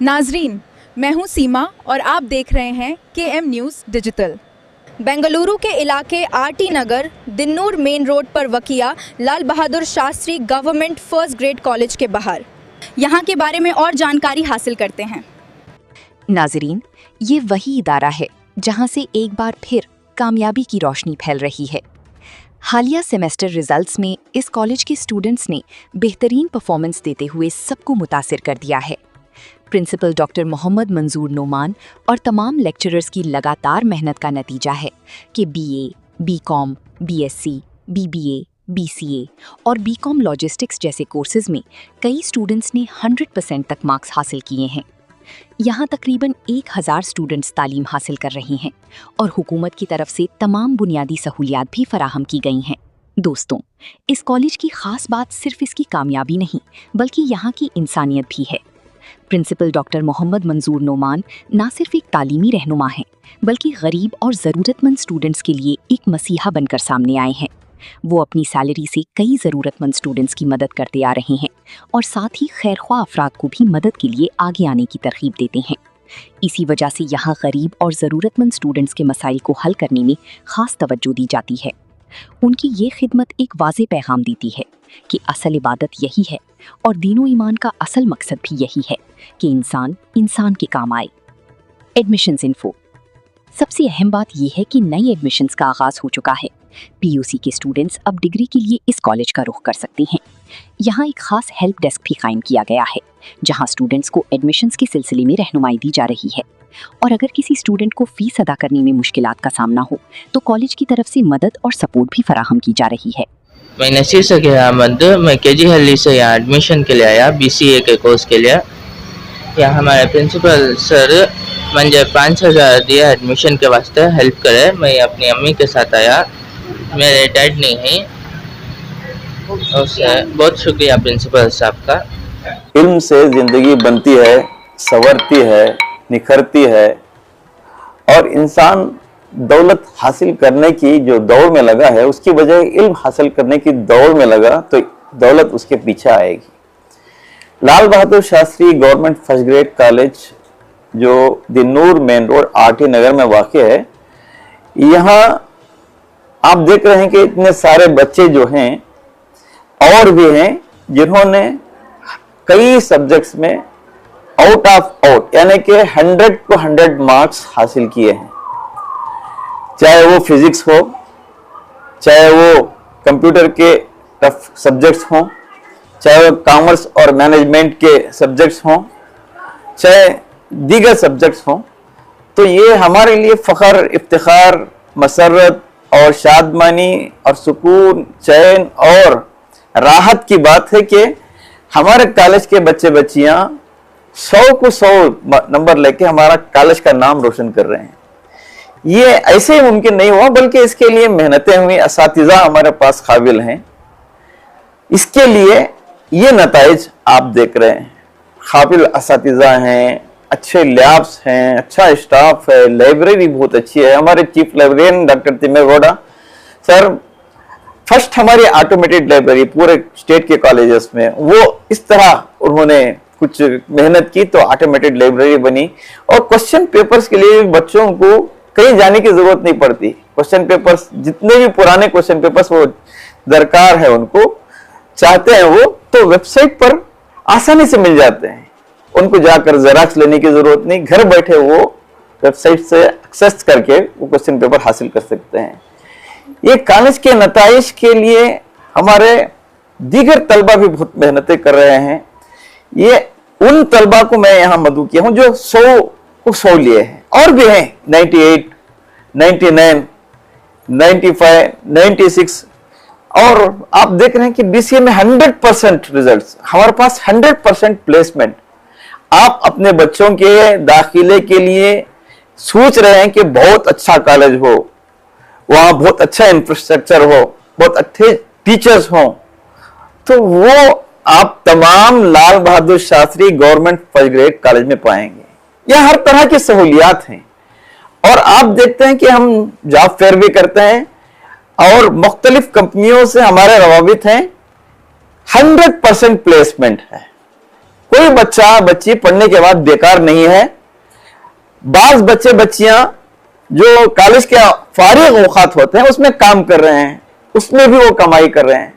नाजरीन, मैं हूं सीमा और आप देख रहे हैं KM न्यूज़ डिजिटल। बेंगलुरु के इलाके RT Nagar Dinnur main road पर वकिया Lal Bahadur Shastri government first grade college के बाहर यहाँ के बारे में और जानकारी हासिल करते हैं। नाजरीन, ये वही इदारा है जहां से एक बार फिर कामयाबी की रोशनी फैल रही है। हालिया सेमेस्टर रिजल्ट्स में इस कॉलेज के स्टूडेंट्स ने बेहतरीन परफॉर्मेंस देते हुए सबको मुतासिर कर दिया है। प्रिंसिपल डॉक्टर मोहम्मद मंजूर नोमान और तमाम लेक्चरर्स की लगातार मेहनत का नतीजा है कि BA, BCom, BSc, BBA, BCA और BCom लॉजिस्टिक्स जैसे कोर्सेज में कई स्टूडेंट्स ने 100% तक मार्क्स हासिल किए हैं। यहाँ तकरीबन 1000 स्टूडेंट्स तालीम हासिल कर रही हैं और हुकूमत की तरफ से तमाम बुनियादी सहूलियात भी फराहम की गई हैं। दोस्तों, इस कॉलेज की खास बात सिर्फ इसकी कामयाबी नहीं बल्कि यहाँ की इंसानियत भी है। प्रिंसिपल डॉक्टर मोहम्मद मंजूर नोमान ना सिर्फ एक तालीमी रहनुमा हैं बल्कि गरीब और ज़रूरतमंद स्टूडेंट्स के लिए एक मसीहा बनकर सामने आए हैं। वो अपनी सैलरी से कई ज़रूरतमंद स्टूडेंट्स की मदद करते आ रहे हैं और साथ ही खैरख्वाह अफराद को भी मदद के लिए आगे आने की तरगीब देते हैं। इसी वजह से यहाँ गरीब और ज़रूरतमंद स्टूडेंट्स के मसाइल को हल करने में ख़ास तवज्जो दी जाती है। उनकी ये खिदमत एक वाज़े पैगाम देती है कि असल इबादत यही है और दीनो ईमान का असल मकसद भी यही है कि इंसान इंसान के काम आए। Admissions info. सबसे अहम बात यह है कि नई एडमिशन्स का आगाज़ हो चुका है। PUC के स्टूडेंट्स अब डिग्री के लिए इस कॉलेज का रुख कर सकते हैं। यहाँ एक खास हेल्प डेस्क भी कायम किया गया है जहाँ स्टूडेंट्स को एडमिशन्स के सिलसिले में रहनुमाई दी जा रही है और अगर किसी स्टूडेंट को फीस अदा करने में मुश्किलात का सामना हो तो कॉलेज की तरफ से मदद और सपोर्ट भी फराहम की जा रही है। मैं नसीर सगीर अहमद, मैं KG हल्ली से यहाँ एडमिशन के लिए आया BCA के कोर्स के लिए। यहाँ हमारे प्रिंसिपल सर मुझे 5000 दिया एडमिशन के वास्ते हेल्प करे। मैं अपनी अम्मी के साथ आया, मेरे डैड नहीं है, उससे बहुत शुक्रिया प्रिंसिपल साहब का। इल्म से ज़िंदगी बनती है, संवरती है, निखरती है और इंसान दौलत हासिल करने की जो दौड़ में लगा है उसकी बजाय इल्म हासिल करने की दौड़ में लगा तो दौलत उसके पीछे आएगी। Lal Bahadur Shastri government first grade college जो Dinnur main road RT Nagar में वाक़ है, यहाँ आप देख रहे हैं कि इतने सारे बच्चे जो हैं और भी हैं जिन्होंने कई सब्जेक्ट्स में आउट ऑफ आउट यानी कि 100 को 100 मार्क्स हासिल किए हैं। चाहे वो फिजिक्स हो, चाहे वो कंप्यूटर के टफ सब्जेक्ट्स हों, चाहे वो कॉमर्स और मैनेजमेंट के सब्जेक्ट्स हों, चाहे दीगर सब्जेक्ट्स हों, तो ये हमारे लिए फ़ख्र, इफ्तिखार, मसरत और शादमानी और सुकून, चैन और राहत की बात है कि हमारे कॉलेज के बच्चे बच्चियां 100 को 100 नंबर लेके हमारा कॉलेज का नाम रोशन कर रहे हैं। ये ऐसे ही मुमकिन नहीं हुआ बल्कि इसके लिए मेहनतें हुई, असातिज़ा हमारे पास काबिल हैं। इसके लिए ये नताइज आप देख रहे हैं। काबिल असातिज़ा हैं, अच्छे लैब्स हैं, अच्छा स्टाफ है, लाइब्रेरी बहुत अच्छी है। हमारे chief librarian doctor Timmer Gowda sir first हमारी ऑटोमेटेड लाइब्रेरी पूरे स्टेट के कॉलेजेस में, वो इस तरह उन्होंने कुछ मेहनत की तो ऑटोमेटेड लाइब्रेरी बनी। और क्वेश्चन पेपर्स के लिए बच्चों को कहीं जाने की जरूरत नहीं पड़ती। क्वेश्चन पेपर्स जितने भी पुराने क्वेश्चन पेपर्स वो दरकार है, उनको चाहते हैं वो तो वेबसाइट पर आसानी से मिल जाते हैं। उनको जाकर जेरॉक्स लेने की जरूरत नहीं, घर बैठे वो वेबसाइट से एक्सेस करके वो क्वेश्चन पेपर हासिल कर सकते हैं। ये कॉलेज के नताइज के लिए हमारे दीगर तलबा भी बहुत मेहनतें कर रहे हैं। ये उन तलबा को मैं यहाँ मदऊ किया हूँ जो 100 को 100 लिए हैं और भी हैं 98, 99, 95, 96 और आप देख रहे हैं कि BCA में 100% रिजल्ट्स, हमारे पास 100% प्लेसमेंट। आप अपने बच्चों के दाखिले के लिए सोच रहे हैं कि बहुत अच्छा कॉलेज हो, वहां बहुत अच्छा इंफ्रास्ट्रक्चर हो, बहुत अच्छे टीचर्स हों, तो वो आप तमाम Lal Bahadur Shastri government first grade college में पाएंगे। यह हर तरह की सहूलियात हैं और आप देखते हैं कि हम जॉब फेयर भी करते हैं और मुख्तलिफ कंपनियों से हमारे रवाबित हैं। 100% प्लेसमेंट है। कोई बच्चा बच्ची पढ़ने के बाद बेकार नहीं है। बाज बच्चे बच्चियां जो कॉलेज के फारिग औकात होते हैं उसमें काम कर रहे हैं, उसमें भी वो कमाई कर रहे हैं।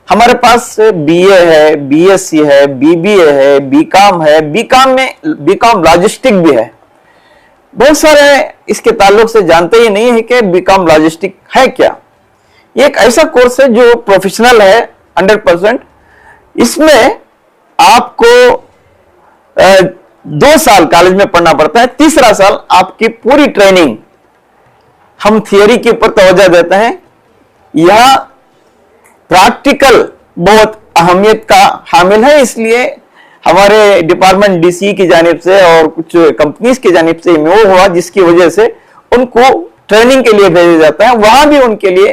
हमारे पास बीए है, बीएससी है, बीबीए है, बीकॉम है, बीकॉम लॉजिस्टिक भी है। बहुत सारे इसके ताल्लुक से जानते ही नहीं है कि बीकॉम लॉजिस्टिक है क्या। ये एक ऐसा कोर्स है जो प्रोफेशनल है 100%। इसमें आपको 2 साल कॉलेज में पढ़ना पड़ता है, तीसरा साल आपकी पूरी ट्रेनिंग, हम थियरी के ऊपर तवज्जो देते हैं। यह प्रैक्टिकल बहुत अहमियत का हामिल है, इसलिए हमारे डिपार्टमेंट डीसी की जानिब से और कुछ कंपनीज की जानिब से मूव हुआ, जिसकी वजह से उनको ट्रेनिंग के लिए भेजा जाता है। वहां भी उनके लिए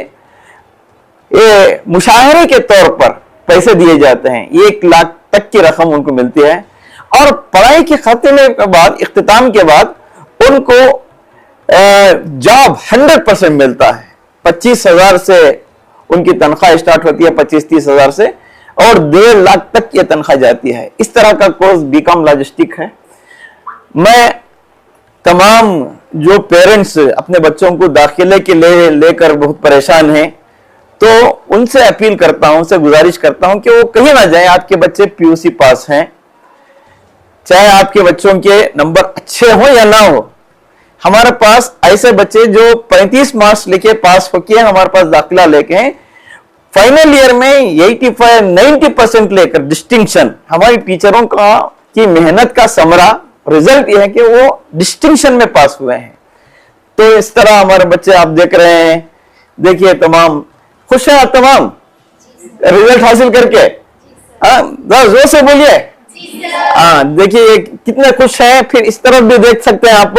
ये मुशाहरे के तौर पर पैसे दिए जाते हैं, 1 लाख तक की रकम उनको मिलती है। और पढ़ाई के खात्मे के बाद, इख्तिताम के बाद उनको जॉब 100% मिलता है। 25,000 से उनकी तनख्वाह स्टार्ट होती है, 25-30 हजार से, और 1.5 लाख तक की तनख्वाह जाती है। इस तरह का कोर्स बीकॉम लॉजिस्टिक है। मैं तमाम जो पेरेंट्स अपने बच्चों को दाखिले के लिए लेकर बहुत परेशान हैं, तो उनसे अपील करता हूं, उनसे गुजारिश करता हूं कि वो कहीं ना जाए। आपके बच्चे पीयूसी पास हैं, चाहे आपके बच्चों के नंबर अच्छे हो या ना हो, हमारे पास ऐसे बच्चे जो 35 मार्क्स लेके पास होके हमारे पास दाखिला लेके हैं, फाइनल ईयर में 85-90% लेकर डिस्टिंक्शन। हमारी टीचरों की मेहनत का समरा रिजल्ट यह है कि वो डिस्टिंक्शन में पास हुए हैं। तो इस तरह हमारे बच्चे आप देख रहे हैं, देखिए तमाम खुश हैं, तमाम रिजल्ट हासिल करके। जोर से बोलिए। हाँ, देखिए कितने खुश हैं। फिर इस तरफ भी देख सकते हैं आप,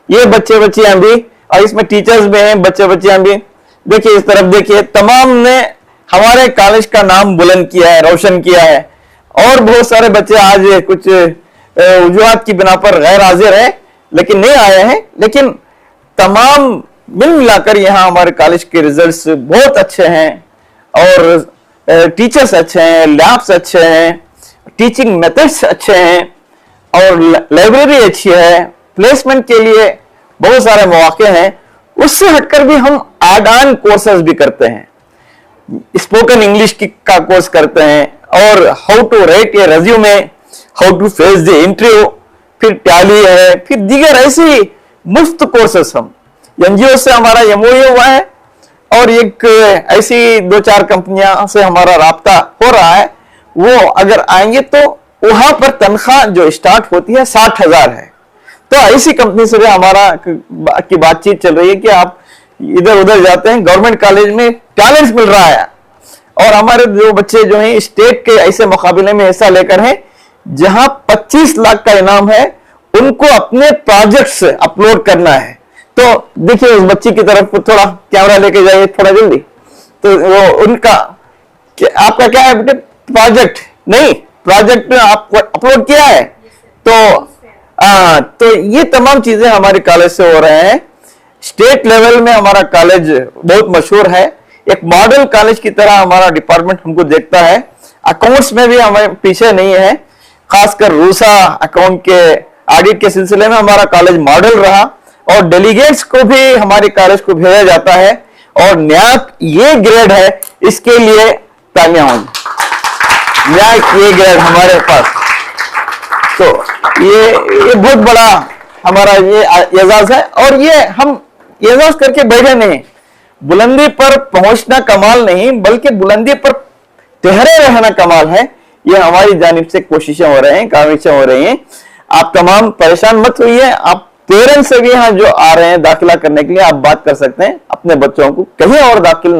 ये बच्चे बच्चियां भी, और इसमें टीचर्स भी हैं, बच्चे बच्चियां भी। देखिए इस तरफ देखिए, तमाम ने हमारे कॉलेज का नाम बुलंद किया है, रोशन किया है। और बहुत सारे बच्चे आज कुछ वजूहात की बिना पर गैर हाजिर है, लेकिन नहीं आए हैं, लेकिन तमाम मिल मिलाकर यहाँ हमारे कॉलेज के रिजल्ट्स बहुत अच्छे हैं। और टीचर्स अच्छे हैं, लैब्स अच्छे हैं, टीचिंग मेथड्स अच्छे हैं, और लाइब्रेरी अच्छी है। प्लेसमेंट के लिए बहुत सारे मौके हैं। उससे हटकर भी हम ऐड ऑन कोर्सेज भी करते हैं, स्पोकन इंग्लिश का कोर्स करते हैं, और how to write a resume, how to face the interview, फिर टैली है, फिर दीगर ऐसी मुफ्त कोर्सेस हम एनजीओ से हमारा एमओयू हुआ है, और एक ऐसी 2-4 कंपनियां से हमारा राब्ता हो रहा है। वो अगर आएंगे तो वहां पर तनख्वाह जो स्टार्ट होती है 60,000 है। तो ऐसी कंपनी से भी हमारा की बातचीत चल रही है कि आप इधर उधर जाते हैं, गवर्नमेंट कॉलेज में टैलेंट मिल रहा है। और हमारे जो बच्चे जो हैं स्टेट के ऐसे मुकाबले में हिस्सा लेकर हैं जहां 25 लाख का इनाम है, उनको अपने प्रोजेक्ट्स अपलोड करना है। तो देखिए उस बच्ची की तरफ थोड़ा कैमरा लेके जाइए, थोड़ा जल्दी। तो वो उनका आपका क्या है बेटे, प्रोजेक्ट नहीं, प्रोजेक्ट आपको अपलोड किया है। तो ये तमाम चीजें हमारे कॉलेज से हो रहे हैं। स्टेट लेवल में हमारा कॉलेज बहुत मशहूर है, एक मॉडल कॉलेज की तरह हमारा डिपार्टमेंट हमको देखता है। अकाउंट्स में भी हमें पीछे नहीं है, खासकर रूसा अकाउंट के ऑडिट के सिलसिले में हमारा कॉलेज मॉडल रहा, और डेलीगेट्स को भी हमारे कॉलेज को भेजा जाता है। और न्याक ये ग्रेड है, इसके लिए तालियां होंगी। न्याक ये ग्रेड हमारे पास, तो ये बहुत बड़ा हमारा ये एजाज है। और ये हम एजाज करके बैठे नहीं, बुलंदी पर पहुंचना कमाल नहीं, बल्कि बुलंदी पर ठहरे रहना कमाल है। ये हमारी जानिब से कोशिशें हो रही हैं, काविशें हो रही हैं। आप तमाम परेशान मत होइए। आप पेरेंट्स से भी यहाँ जो आ रहे हैं दाखिला करने के लिए, आप बात कर सकते हैं अपने बच्चों को, कहीं और दाखिल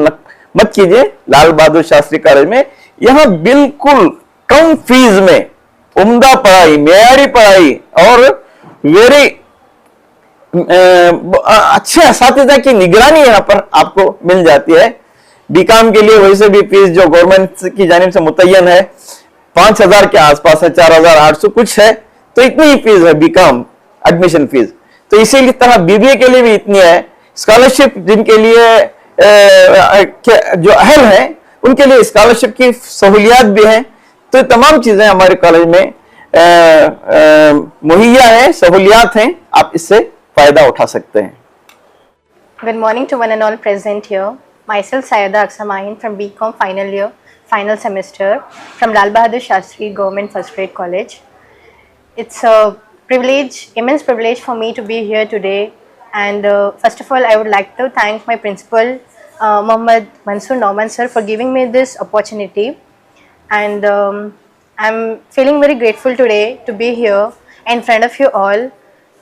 मत कीजिए लाल बहादुर शास्त्री कॉलेज में। यहाँ बिल्कुल कम फीस में उम्दा पढ़ाई, मेयारी पढ़ाई, और वेरी अच्छे असातिज़ा की निगरानी यहाँ पर आपको मिल जाती है। बीकॉम के लिए वैसे भी फीस जो गवर्नमेंट की जानिब से मुतय्यन है 5,000 के आसपास है, 4,800 कुछ है। तो इतनी ही फीस है बीकॉम एडमिशन फीस। तो इसी तरह बीबीए के लिए भी इतनी है। स्कॉलरशिप जिनके लिए जो अहल है उनके लिए स्कॉलरशिप की सहूलियात भी हैं। तो तमाम चीजें हमारे कॉलेज में मुहैया है, सहूलियात हैं, आप इससे फायदा उठा सकते हैं। Good morning to one and all present here. Myself Sayeda Aksamahin from BCom final year, final semester from Lal Bahadur Shastri Government First Grade College. It's a privilege, immense privilege for me to be here today. And first of all, I would like to thank my principal, Mohammad Mansoor Nauman sir, for giving me this opportunity. And I'm feeling very grateful today to be here in front of you all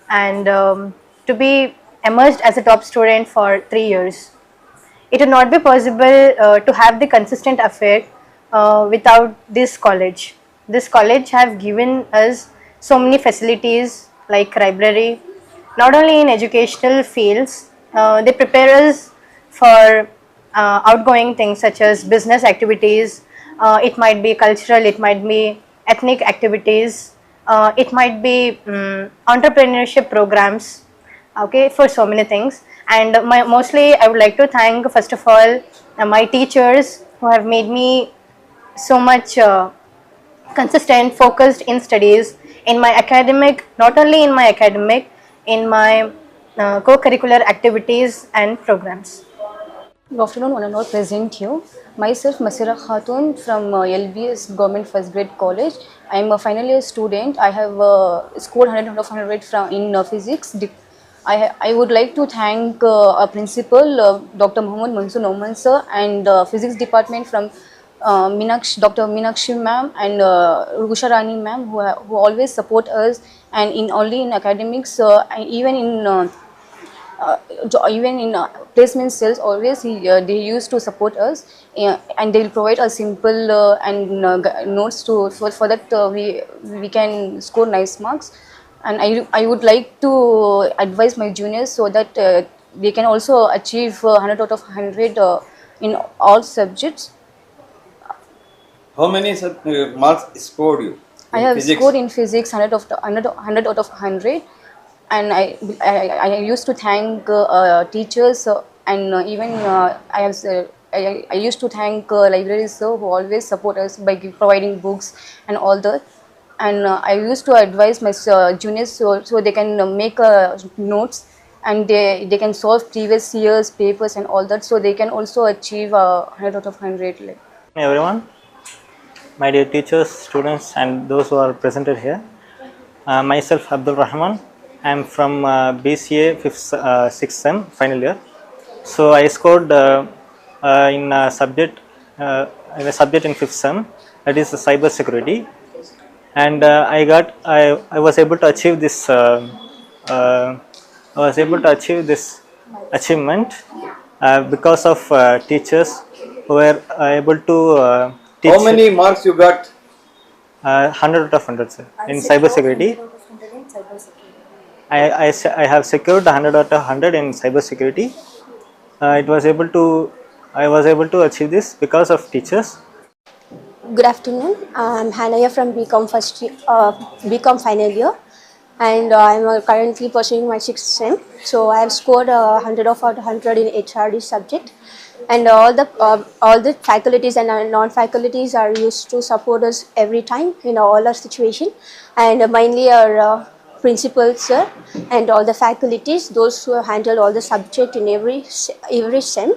and to be emerged as a top student for 3 years. It would not be possible to have the consistent affair without this college. This college have given us so many facilities like library, not only in educational fields, they prepare us for outgoing things such as business activities, it might be cultural, it might be ethnic activities, it might be entrepreneurship programs, okay, for so many things. And mostly I would like to thank first of all my teachers who have made me so much consistent, focused in studies, in my academic, not only in my academic, in my co-curricular activities and programs. Good afternoon, one and all present here. Myself, Masira Khatun from LBS Government First Grade College. I am a final year student. I have scored 100 out of 100 in physics. I would like to thank our principal, Dr. Mohammad Mansoor Nauman sir, and physics department from Dr. Meenakshi ma'am and Rusha Rani ma'am, who always support us, and only in academics, even in placement cells, always they used to support us, and they will provide us simple and notes for that we can score nice marks. And I would like to advise my juniors so that they can also achieve 100 out of 100 in all subjects. How many marks scored you? I have scored in physics 100 out of 100, and I used to thank teachers and even I used to thank libraries who always support us by providing books and all that. And I used to advise my juniors so they can make notes, and they can solve previous year's papers and all that, so they can also achieve 100 out of 100. Like. Everyone, my dear teachers, students and those who are presented here. Myself Abdul Rahman. I am from BCA 6th sem final year. So I scored in a subject in 5th sem, that is cyber security. And I was able to achieve this achievement because of teachers who were able to teach. How many marks you got? 100 out of 100, sir, in cyber security. I have secured 100 out of 100 in cyber security. I was able to achieve this because of teachers. Good afternoon. I'm Hanaya from BCom final year, and I'm currently pursuing my 6th sem. So I have scored 100 of 100 in HRD subject, and all the faculties and non-faculties are used to support us every time in all our situation, and mainly our principal sir and all the faculties, those who handle all the subject in every sem.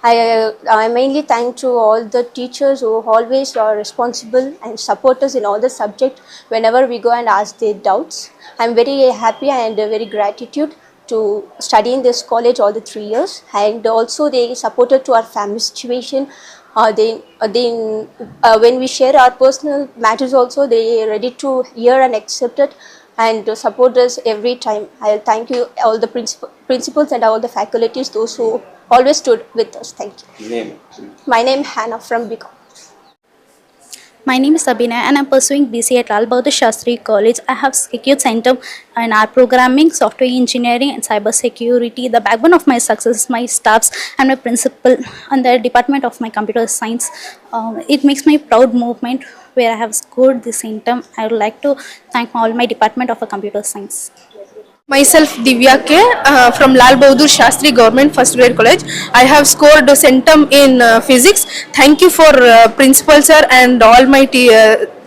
I mainly thank to all the teachers who always are responsible and support us in all the subject whenever we go and ask their doubts. I'm very happy and very gratitude to study in this college all the 3 years, and also they supported to our family situation. When we share our personal matters also, they are ready to hear and accept it and to support us every time. I'll thank you all the principals and all the faculties, those who always stood with us. Thank you. Name? My name is Hannah from BCom. My name is Sabina and I'm pursuing BCA at Lal Bahadur Shastri College. I have secured center in our programming, software engineering and cyber security. The backbone of my success is my staffs and my principal and the department of my computer science. It makes my proud movement where I have scored this center. I would like to thank all my department of computer science. Myself Divya K from Lal Bahadur Shastri Government First Grade College. I have scored centum in physics. Thank you for principal sir and all my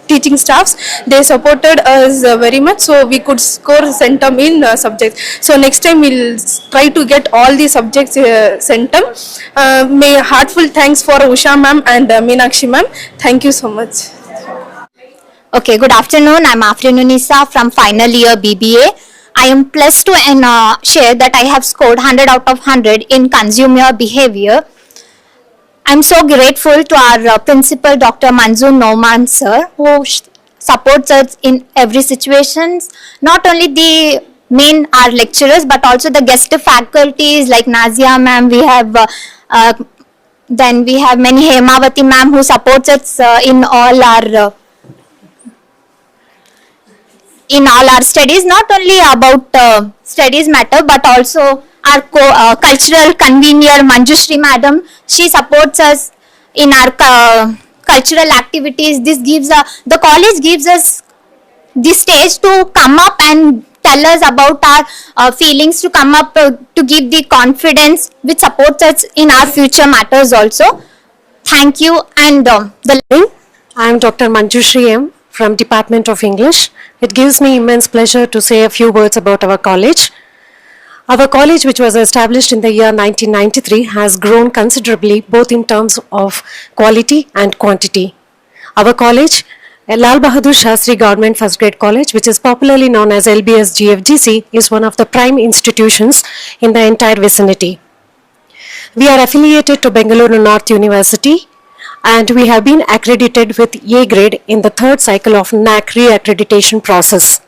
teaching staffs. They supported us very much, so we could score centum in subjects. So next time we'll try to get all the subjects centum. May heartful thanks for Usha ma'am and Meenakshi ma'am. Thank you so much. Okay, good afternoon. I'm Afrin Unisa from final year BBA. I am plus 2 and share that I have scored 100 out of 100 in consumer behavior. I'm so grateful to our principal, Dr. Manzoor Noman sir, who supports us in every situation. Not only the main our lecturers, but also the guest faculties like Nazia ma'am. We have then we have many Hemavati ma'am who supports us in all our studies. Not only about studies matter, but also our cultural convener Manjushri madam. She supports us in our cultural activities. This gives the college gives us the stage to come up and tell us about our feelings, to come up to give the confidence which supports us in our future matters also. Thank you. And I am Dr. Manjushri M from Department of English. It gives me immense pleasure to say a few words about our college. Our college, which was established in the year 1993, has grown considerably both in terms of quality and quantity. Our college, Lal Bahadur Shastri Government First Grade College, which is popularly known as LBS GFGC, is one of the prime institutions in the entire vicinity. We are affiliated to Bengaluru North University, and we have been accredited with A grade in the third cycle of NAC re-accreditation process.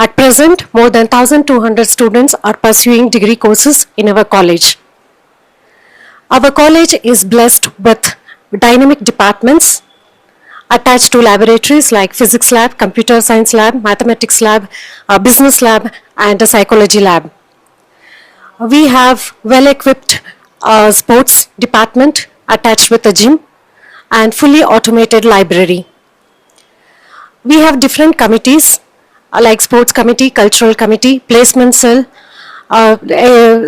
At present, more than 1,200 students are pursuing degree courses in our college. Our college is blessed with dynamic departments attached to laboratories like physics lab, computer science lab, mathematics lab, a business lab, and a psychology lab. We have well-equipped sports department attached with a gym and fully automated library. We have different committees like sports committee, cultural committee, placement cell,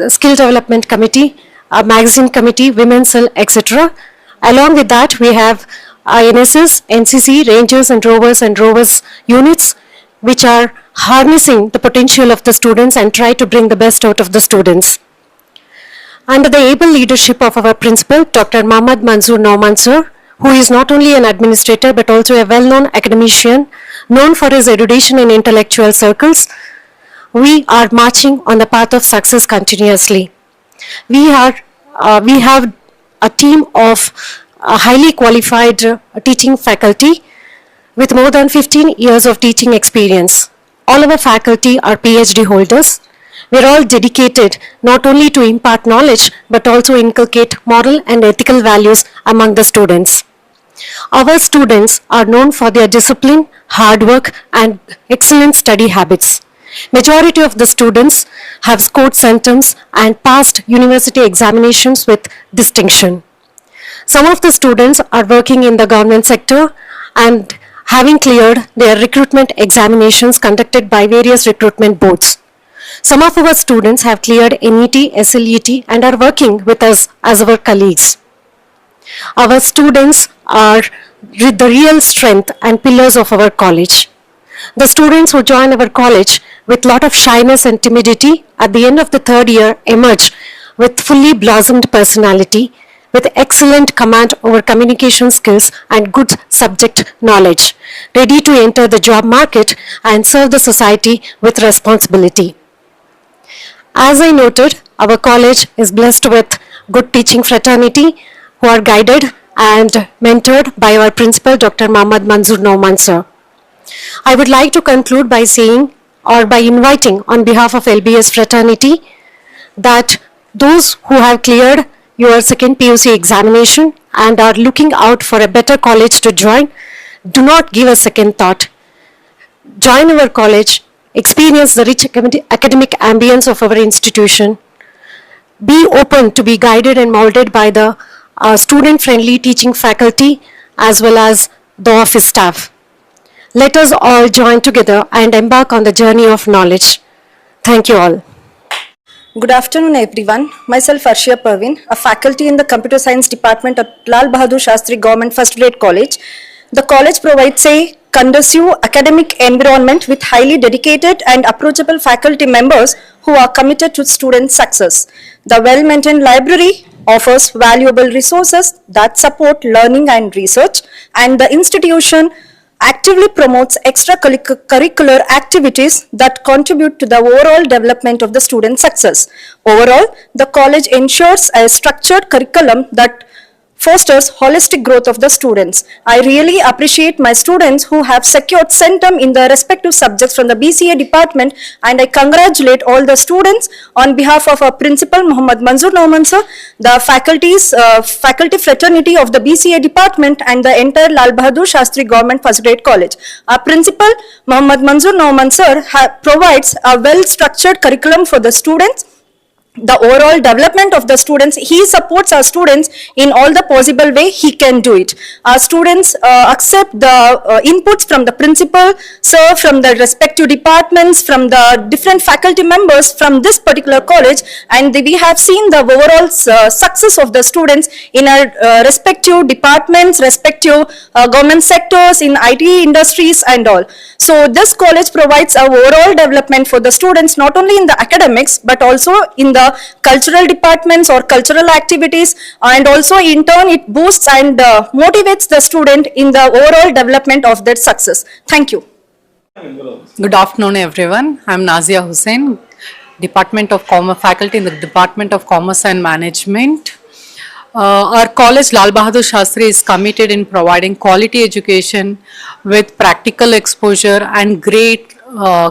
skill development committee, magazine committee, women's cell, etc. Along with that, we have NSS, NCC, Rangers and Rovers units, which are harnessing the potential of the students and try to bring the best out of the students. Under the able leadership of our principal, Dr. Mohammad Manzoor Noman sir, who is not only an administrator but also a well-known academician, known for his erudition in intellectual circles, we are marching on the path of success continuously. We have a team of highly qualified teaching faculty with more than 15 years of teaching experience. All our faculty are PhD holders. We are all dedicated not only to impart knowledge but also inculcate moral and ethical values among the students. Our students are known for their discipline, hard work, and excellent study habits. Majority of the students have scored centums and passed university examinations with distinction. Some of the students are working in the government sector and having cleared their recruitment examinations conducted by various recruitment boards. Some of our students have cleared NET, SLET, and are working with us as our colleagues. Our students are the real strength and pillars of our college. The students who join our college with lot of shyness and timidity at the end of the third year emerge with fully blossomed personality, with excellent command over communication skills and good subject knowledge, ready to enter the job market and serve the society with responsibility. As I noted, our college is blessed with good teaching fraternity who are guided and mentored by our principal, Dr. Mohammad Manzoor Noman sir. I would like to conclude by saying or by inviting on behalf of LBS fraternity that those who have cleared your second PUC examination and are looking out for a better college to join, do not give a second thought. Join our college, experience the rich academic ambience of our institution, be open to be guided and molded by the student-friendly teaching faculty as well as the office staff. Let us all join together and embark on the journey of knowledge. Thank you all. Good afternoon everyone. Myself Arshia Parveen, a faculty in the Computer Science Department at Lal Bahadur Shastri Government First Grade College. The college provides a conducive academic environment with highly dedicated and approachable faculty members who are committed to student success. The well-maintained library offers valuable resources that support learning and research, and the institution actively promotes extracurricular activities that contribute to the overall development of the student success. Overall, the college ensures a structured curriculum that fosters holistic growth of the students. I really appreciate my students who have secured centum in the respective subjects from the BCA department, and I congratulate all the students on behalf of our principal Muhammad Manzoor Nauman sir, the faculty fraternity of the BCA department, and the entire Lal Bahadur Shastri Government First Grade College. Our principal Muhammad Manzoor Nauman sir provides a well-structured curriculum for the students. The overall development of the students, he supports our students in all the possible way he can do it. Our students accept the inputs from the principal, sir, from the respective departments, from the different faculty members from this particular college, and we have seen the overall success of the students in our respective departments, respective government sectors, in IT industries and all. So this college provides a overall development for the students, not only in the academics but also in the cultural departments or cultural activities, and also in turn it boosts and motivates the student in the overall development of their success. Thank you. Good afternoon everyone. I am Nazia Hussain, Department of Commerce, faculty in the Department of Commerce and Management. Our college Lal Bahadur Shastri is committed in providing quality education with practical exposure and great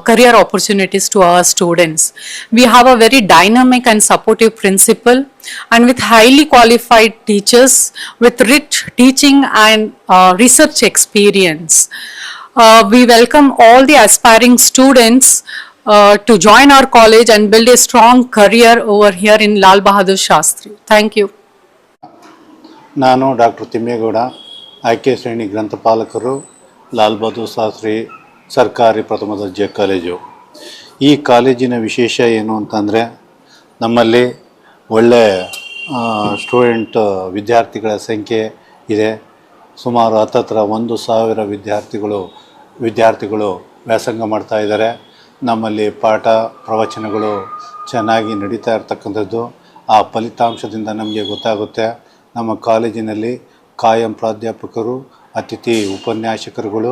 career opportunities to our students. We have a very dynamic and supportive principal, and with highly qualified teachers with rich teaching and research experience. We welcome all the aspiring students to join our college and build a strong career over here in Lal Bahadur Shastri. Thank you. ನಾನು doctor Thimmegowda, ಆಯ್ಕೆ ಶ್ರೇಣಿ ಗ್ರಂಥಪಾಲಕರು, ಲಾಲ್ ಬಹದ್ದೂರ್ ಶಾಸ್ತ್ರಿ ಸರ್ಕಾರಿ ಪ್ರಥಮ ದರ್ಜೆ college. ಈ ಕಾಲೇಜಿನ ವಿಶೇಷ ಏನು ಅಂತಂದರೆ, ನಮ್ಮಲ್ಲಿ ಒಳ್ಳೆ ವಿದ್ಯಾರ್ಥಿಗಳ ಸಂಖ್ಯೆ ಇದೆ. ಸುಮಾರು ಹತ್ತತ್ರ 1,000 ವಿದ್ಯಾರ್ಥಿಗಳು ವ್ಯಾಸಂಗ ಮಾಡ್ತಾ ಇದ್ದಾರೆ. ನಮ್ಮಲ್ಲಿ ಪಾಠ ಪ್ರವಚನಗಳು ಚೆನ್ನಾಗಿ ನಡೀತಾ ಇರ್ತಕ್ಕಂಥದ್ದು. ಆ ಫಲಿತಾಂಶದಿಂದ ನಮಗೆ ಗೊತ್ತಾಗುತ್ತೆ. ನಮ್ಮ ಕಾಲೇಜಿನಲ್ಲಿ ಕಾಯಂ ಪ್ರಾಧ್ಯಾಪಕರು, ಅತಿಥಿ ಉಪನ್ಯಾಸಕರುಗಳು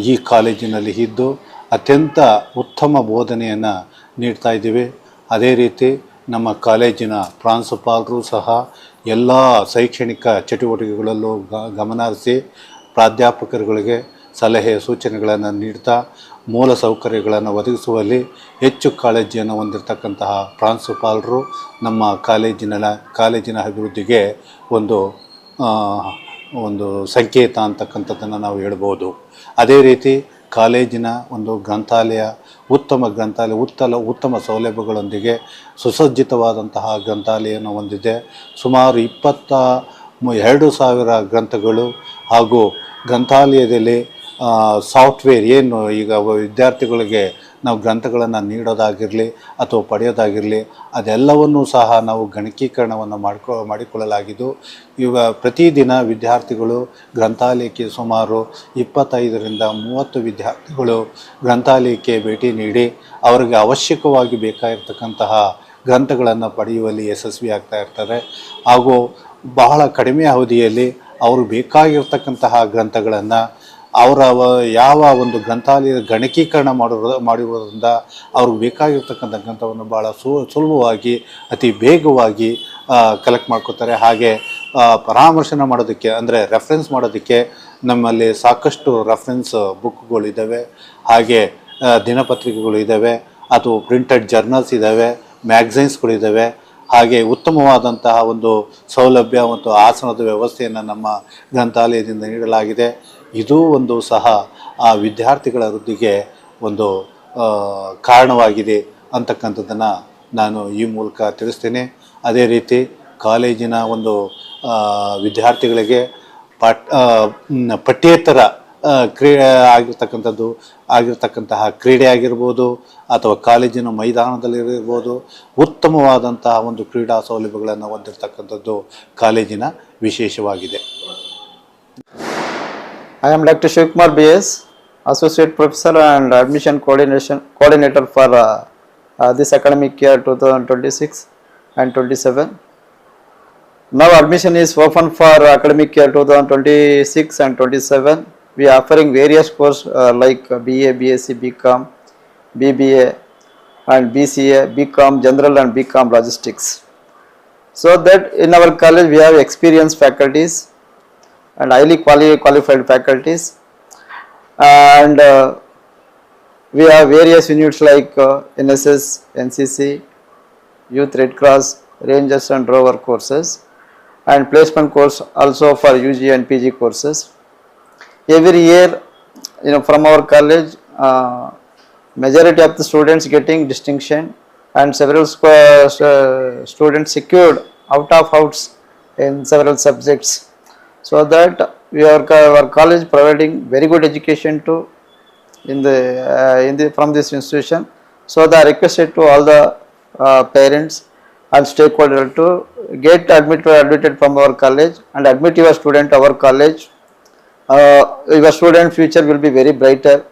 ಈ ಕಾಲೇಜಿನಲ್ಲಿ ಇದ್ದು ಅತ್ಯಂತ ಉತ್ತಮ ಬೋಧನೆಯನ್ನು ನೀಡ್ತಾ ಇದ್ದೀವಿ. ಅದೇ ರೀತಿ ನಮ್ಮ ಕಾಲೇಜಿನ ಪ್ರಾಂಶುಪಾಲರು ಸಹ ಎಲ್ಲ ಶೈಕ್ಷಣಿಕ ಚಟುವಟಿಕೆಗಳಲ್ಲೂ ಗಮನ ಹರಿಸಿ ಪ್ರಾಧ್ಯಾಪಕರುಗಳಿಗೆ ಸಲಹೆ ಸೂಚನೆಗಳನ್ನು ನೀಡ್ತಾ ಮೂಲ ಸೌಕರ್ಯಗಳನ್ನು ಒದಗಿಸುವಲ್ಲಿ ಹೆಚ್ಚು ಕಾಳಜಿಯನ್ನು ಹೊಂದಿರತಕ್ಕಂತಹ ಪ್ರಾಂಶುಪಾಲರು ನಮ್ಮ ಕಾಲೇಜಿನ ಅಭಿವೃದ್ಧಿಗೆ ಒಂದು ಸಂಕೇತ ಅಂತಕ್ಕಂಥದ್ದನ್ನು ನಾವು ಹೇಳ್ಬೋದು. ಅದೇ ರೀತಿ ಕಾಲೇಜಿನ ಒಂದು ಗ್ರಂಥಾಲಯ ಉತ್ತಮ ಸೌಲಭ್ಯಗಳೊಂದಿಗೆ ಸುಸಜ್ಜಿತವಾದಂತಹ ಗ್ರಂಥಾಲಯವನ್ನು ಹೊಂದಿದೆ. ಸುಮಾರು 22,000 ಗ್ರಂಥಗಳು ಹಾಗೂ ಗ್ರಂಥಾಲಯದಲ್ಲಿ ಸಾಫ್ಟ್ವೇರ್ ಏನು ಈಗ ವಿದ್ಯಾರ್ಥಿಗಳಿಗೆ ನಾವು ಗ್ರಂಥಗಳನ್ನು ನೀಡೋದಾಗಿರಲಿ ಅಥವಾ ಪಡೆಯೋದಾಗಿರಲಿ ಅದೆಲ್ಲವನ್ನೂ ಸಹ ನಾವು ಗಣಕೀಕರಣವನ್ನು ಮಾಡಿಕೊಳ್ಳಲಾಗಿದ್ದು ಪ್ರತಿದಿನ ವಿದ್ಯಾರ್ಥಿಗಳು ಗ್ರಂಥಾಲಯಕ್ಕೆ ಸುಮಾರು 25ರಿಂದ 30 ವಿದ್ಯಾರ್ಥಿಗಳು ಗ್ರಂಥಾಲಯಕ್ಕೆ ಭೇಟಿ ನೀಡಿ ಅವರಿಗೆ ಅವಶ್ಯಕವಾಗಿ ಬೇಕಾಗಿರ್ತಕ್ಕಂತಹ ಗ್ರಂಥಗಳನ್ನು ಪಡೆಯುವಲ್ಲಿ ಯಶಸ್ವಿ ಆಗ್ತಾ ಇರ್ತಾರೆ. ಹಾಗೂ ಬಹಳ ಕಡಿಮೆ ಅವಧಿಯಲ್ಲಿ ಅವರು ಬೇಕಾಗಿರ್ತಕ್ಕಂತಹ ಗ್ರಂಥಗಳನ್ನು ಯಾವ ಒಂದು ಗ್ರಂಥಾಲಯದ ಗಣಕೀಕರಣ ಮಾಡಿರೋದ್ರಿಂದ ಅವ್ರಿಗೆ ಬೇಕಾಗಿರ್ತಕ್ಕಂಥ ಗ್ರಂಥವನ್ನು ಭಾಳ ಸುಲಭವಾಗಿ ಅತಿ ಬೇಗವಾಗಿ ಕಲೆಕ್ಟ್ ಮಾಡ್ಕೋತಾರೆ. ಹಾಗೆ ಪರಾಮರ್ಶನ ಮಾಡೋದಕ್ಕೆ ಅಂದರೆ ರೆಫರೆನ್ಸ್ ಮಾಡೋದಕ್ಕೆ ನಮ್ಮಲ್ಲಿ ಸಾಕಷ್ಟು ರೆಫರೆನ್ಸ್ ಬುಕ್ಗಳಿದ್ದಾವೆ. ಹಾಗೆ ದಿನಪತ್ರಿಕೆಗಳು ಇದ್ದಾವೆ, ಅಥವಾ ಪ್ರಿಂಟೆಡ್ ಜರ್ನಲ್ಸ್ ಇದ್ದಾವೆ, ಮ್ಯಾಗಝೈನ್ಸ್ಗಳಿದ್ದಾವೆ. ಹಾಗೆ ಉತ್ತಮವಾದಂತಹ ಒಂದು ಸೌಲಭ್ಯ ಮತ್ತು ಆಸನದ ವ್ಯವಸ್ಥೆಯನ್ನು ನಮ್ಮ ಗ್ರಂಥಾಲಯದಿಂದ ನೀಡಲಾಗಿದೆ. ಇದೂ ಒಂದು ಸಹ ಆ ವಿದ್ಯಾರ್ಥಿಗಳ ವೃದ್ಧಿಗೆ ಒಂದು ಕಾರಣವಾಗಿದೆ ಅಂತಕ್ಕಂಥದ್ದನ್ನು ನಾನು ಈ ಮೂಲಕ ತಿಳಿಸ್ತೇನೆ. ಅದೇ ರೀತಿ ಕಾಲೇಜಿನ ಒಂದು ವಿದ್ಯಾರ್ಥಿಗಳಿಗೆ ಪಠ್ಯೇತರ ಆಗಿರ್ತಕ್ಕಂತಹ ಕ್ರೀಡೆ ಆಗಿರ್ಬೋದು ಅಥವಾ ಕಾಲೇಜಿನ ಮೈದಾನದಲ್ಲಿರ್ಬೋದು ಉತ್ತಮವಾದಂತಹ ಒಂದು ಕ್ರೀಡಾ ಸೌಲಭ್ಯಗಳನ್ನು ಹೊಂದಿರತಕ್ಕಂಥದ್ದು ಕಾಲೇಜಿನ ವಿಶೇಷವಾಗಿದೆ. I am Dr. Shivkumar BS, Associate Professor and Admission Coordinator for this academic year 2026 and 27. Now admission is open for academic year 2026 and 27. We are offering various courses like BA, BSc, BCom, BBA and BCA, BCom General and BCom Logistics. So that in our college we have experienced faculties and highly qualified faculties, and we have various units like NSS, NCC, Youth Red Cross, Rangers and Rover courses, and placement course also for UG and PG courses. Every year, from our college, majority of the students getting distinction, and several students secured out of outs in several subjects. So that our college providing very good education to from this institution. So they are requested to all the parents and stakeholders to get admitted from our college and admit your student to our college. Your student future will be very brighter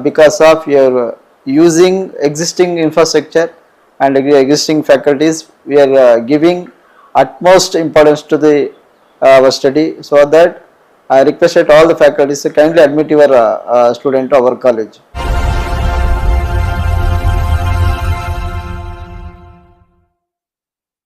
because of your using existing infrastructure and existing faculties. We are giving utmost importance to the our study, so that I requested all the faculties to kindly admit your student to our college.